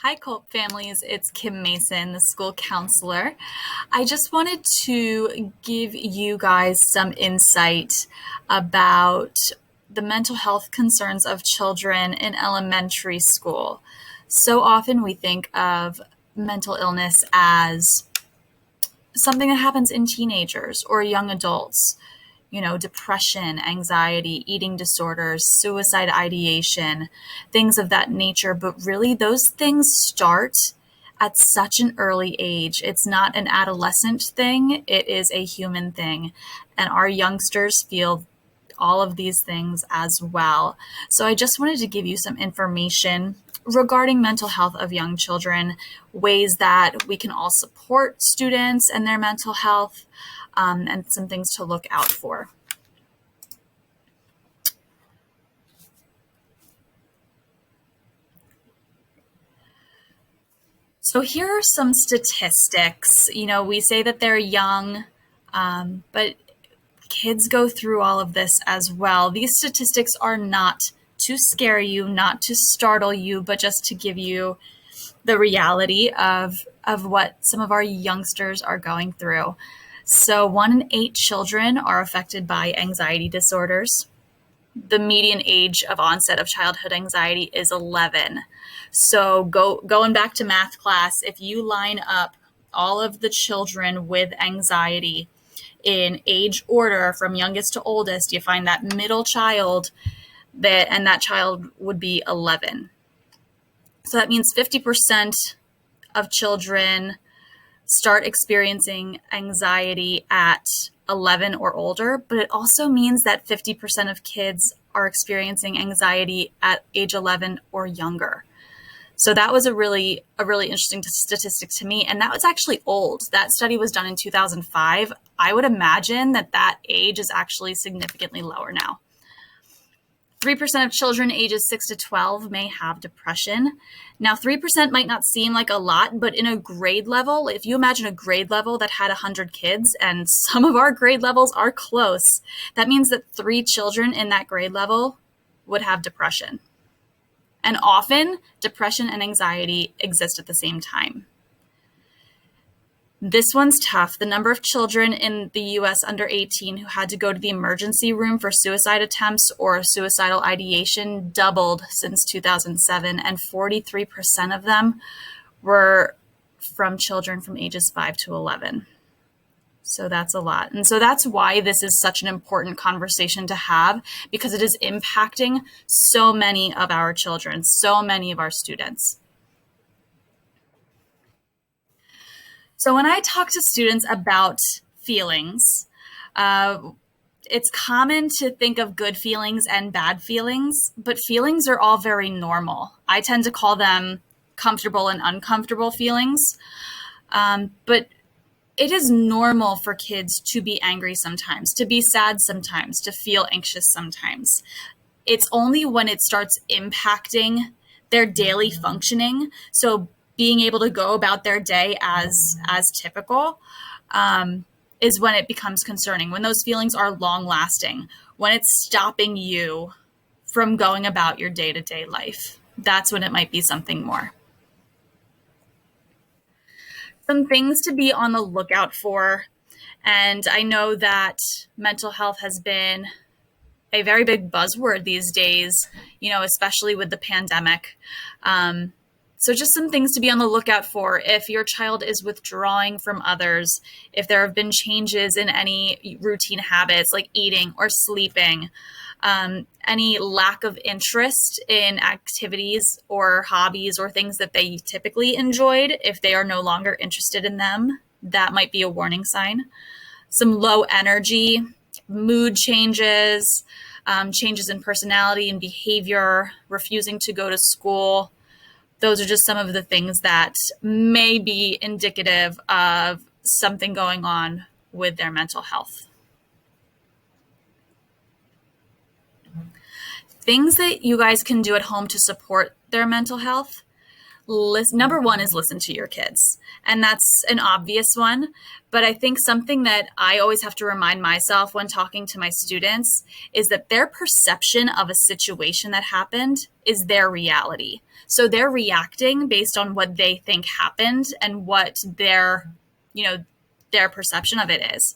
Hi, Culp families. It's Kim Mason, the school counselor. I just wanted to give you guys some insight about the mental health concerns of children in elementary school. So often we think of mental illness as something that happens in teenagers or young adults. Depression, anxiety, eating disorders, suicide ideation, things of that nature. But really, those things start at such an early age. It's not an adolescent thing, it is a human thing. And our youngsters feel all of these things as well. So I just wanted to give you some information regarding mental health of young children, ways that we can all support students and their mental health, and some things to look out for. So here are some statistics. We say that they're young, but kids go through all of this as well. These statistics are not to scare you, not to startle you, but just to give you the reality of what some of our youngsters are going through. So 1 in 8 children are affected by anxiety disorders. The median age of onset of childhood anxiety is 11. So going back to math class, if you line up all of the children with anxiety in age order from youngest to oldest, you find that middle child, that child would be 11. So that means 50% of children start experiencing anxiety at 11 or older, but it also means that 50% of kids are experiencing anxiety at age 11 or younger. So that was a really interesting statistic to me, and that was actually old. That study was done in 2005. I would imagine that age is actually significantly lower now. 3% of children ages 6 to 12 may have depression. Now, 3% might not seem like a lot, but in a grade level, if you imagine a grade level that had 100 kids, and some of our grade levels are close, that means that 3 children in that grade level would have depression. And often, depression and anxiety exist at the same time. This one's tough. The number of children in the US under 18 who had to go to the emergency room for suicide attempts or suicidal ideation doubled since 2007, and 43% of them were from children from ages 5 to 11. So that's a lot. And so that's why this is such an important conversation to have, because it is impacting so many of our children, so many of our students. So when I talk to students about feelings, it's common to think of good feelings and bad feelings, but feelings are all very normal. I tend to call them comfortable and uncomfortable feelings. But it is normal for kids to be angry sometimes, to be sad sometimes, to feel anxious sometimes. It's only when it starts impacting their daily functioning, so being able to go about their day as typical, is when it becomes concerning, when those feelings are long lasting, when it's stopping you from going about your day-to-day life. That's when it might be something more. Some things to be on the lookout for. And I know that mental health has been a very big buzzword these days, especially with the pandemic. So just some things to be on the lookout for. If your child is withdrawing from others, if there have been changes in any routine habits like eating or sleeping, any lack of interest in activities or hobbies or things that they typically enjoyed, if they are no longer interested in them, that might be a warning sign. Some low energy, mood changes, changes in personality and behavior, refusing to go to school. Those are just some of the things that may be indicative of something going on with their mental health. Things that you guys can do at home to support their mental health. Number one is listen to your kids. And that's an obvious one. But I think something that I always have to remind myself when talking to my students is that their perception of a situation that happened is their reality. So they're reacting based on what they think happened and what their perception of it is.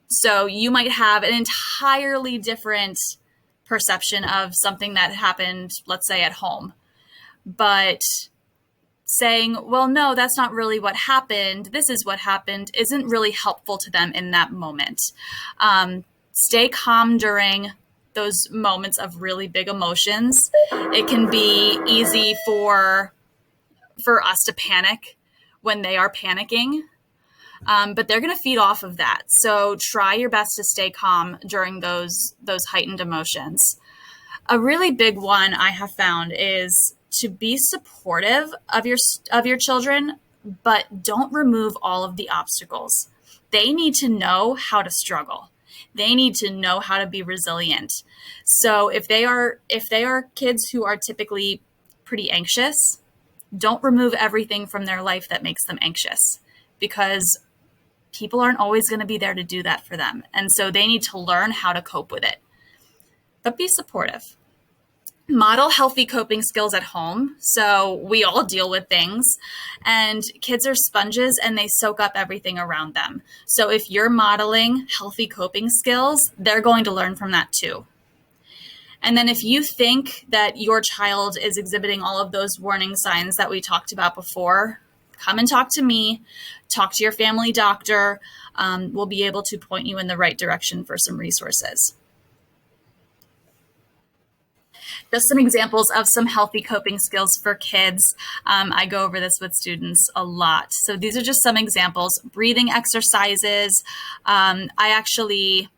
So you might have an entirely different perception of something that happened, let's say at home. But saying, well, no, that's not really what happened, this is what happened, isn't really helpful to them in that moment. Stay calm during those moments of really big emotions. It can be easy for us to panic when they are panicking, but they're going to feed off of that. So try your best to stay calm during those heightened emotions. A really big one I have found is to be supportive of your children, but don't remove all of the obstacles. They need to know how to struggle. They need to know how to be resilient. So if they are kids who are typically pretty anxious, don't remove everything from their life that makes them anxious, because people aren't always going to be there to do that for them. And so they need to learn how to cope with it. But be supportive. Model healthy coping skills at home. So we all deal with things, and kids are sponges and they soak up everything around them. So if you're modeling healthy coping skills, they're going to learn from that too. And then if you think that your child is exhibiting all of those warning signs that we talked about before, come and talk to me, talk to your family doctor. We'll be able to point you in the right direction for some resources. Just some examples of some healthy coping skills for kids. I go over this with students a lot. So these are just some examples. Breathing exercises. I actually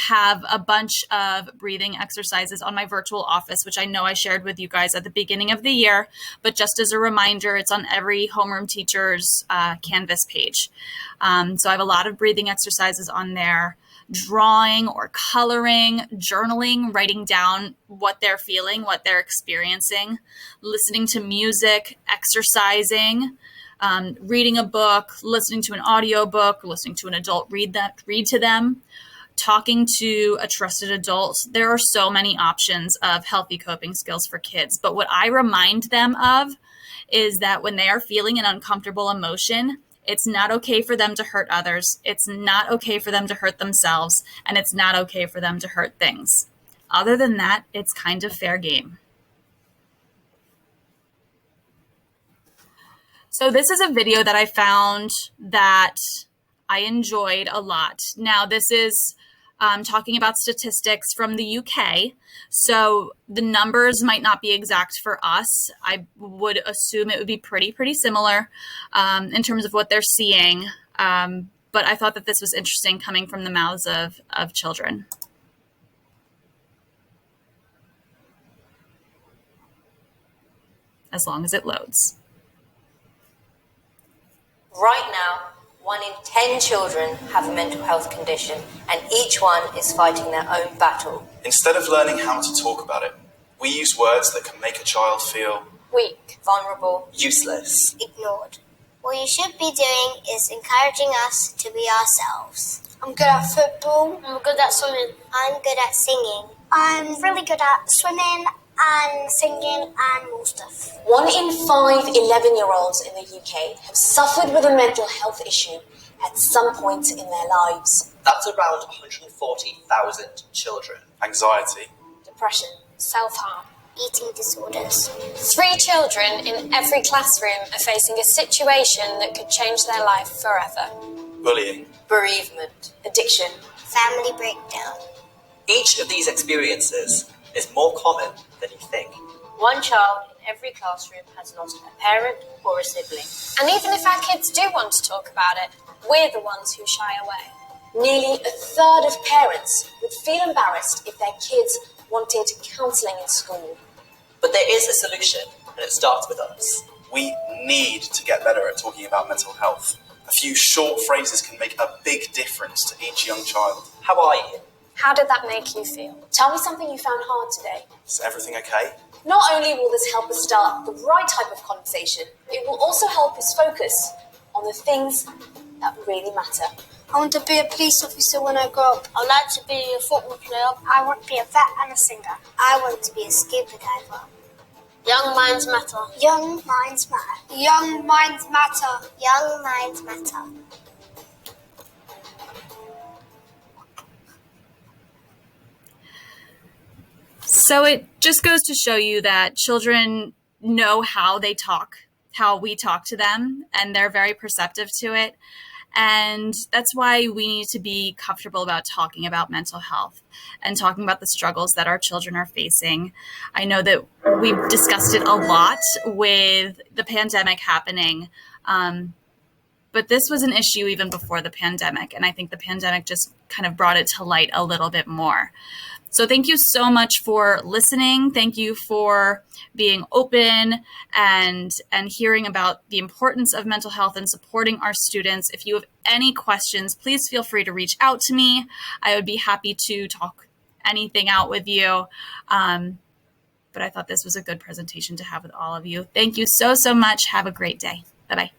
have a bunch of breathing exercises on my virtual office, which I know I shared with you guys at the beginning of the year. But just as a reminder, it's on every homeroom teacher's Canvas page. So I have a lot of breathing exercises on there. Drawing or coloring, journaling, writing down what they're feeling, what they're experiencing, listening to music, exercising, reading a book, listening to an audiobook, listening to an adult read to them, talking to a trusted adult. There are so many options of healthy coping skills for kids. But what I remind them of is that when they are feeling an uncomfortable emotion, it's not okay for them to hurt others. It's not okay for them to hurt themselves. And it's not okay for them to hurt things. Other than that, it's kind of fair game. So this is a video that I found that I enjoyed a lot. Now, this is talking about statistics from the UK. So the numbers might not be exact for us. I would assume it would be pretty similar in terms of what they're seeing. But I thought that this was interesting coming from the mouths of children. As long as it loads. Right now, 1 in 10 children have a mental health condition, and each one is fighting their own battle. Instead of learning how to talk about it, we use words that can make a child feel weak, vulnerable, useless, ignored. What you should be doing is encouraging us to be ourselves. I'm good at football. I'm good at swimming. I'm good at singing. I'm really good at swimming and singing and more stuff. 1 in 5 11-year-olds in the UK have suffered with a mental health issue at some point in their lives. That's around 140,000 children. anxiety, Depression, Self-harm. Eating disorders. 3 children in every classroom are facing a situation that could change their life forever. bullying, bereavement, addiction. Family breakdown. Each of these experiences is more common than you think. 1 child in every classroom has lost a parent or a sibling. And even if our kids do want to talk about it, we're the ones who shy away. Nearly a third of parents would feel embarrassed if their kids wanted counselling in school. But there is a solution, and it starts with us. we need to get better at talking about mental health. A few short phrases can make a big difference to each young child. How are you? How did that make you feel? Tell me something you found hard today. Is everything okay? Not only will this help us start the right type of conversation, it will also help us focus on the things that really matter. I want to be a police officer when I grow up. I'd like to be a football player. I want to be a vet and a singer. I want to be a scuba diver. Young minds matter. Young minds matter. Young minds matter. Young minds matter. So it just goes to show you that children know how we talk to them, and they're very perceptive to it. And that's why we need to be comfortable about talking about mental health and talking about the struggles that our children are facing. I know that we've discussed it a lot with the pandemic happening, but this was an issue even before the pandemic. And I think the pandemic just kind of brought it to light a little bit more. So thank you so much for listening. Thank you for being open and hearing about the importance of mental health and supporting our students. If you have any questions, please feel free to reach out to me. I would be happy to talk anything out with you. But I thought this was a good presentation to have with all of you. Thank you so much. Have a great day. Bye-bye.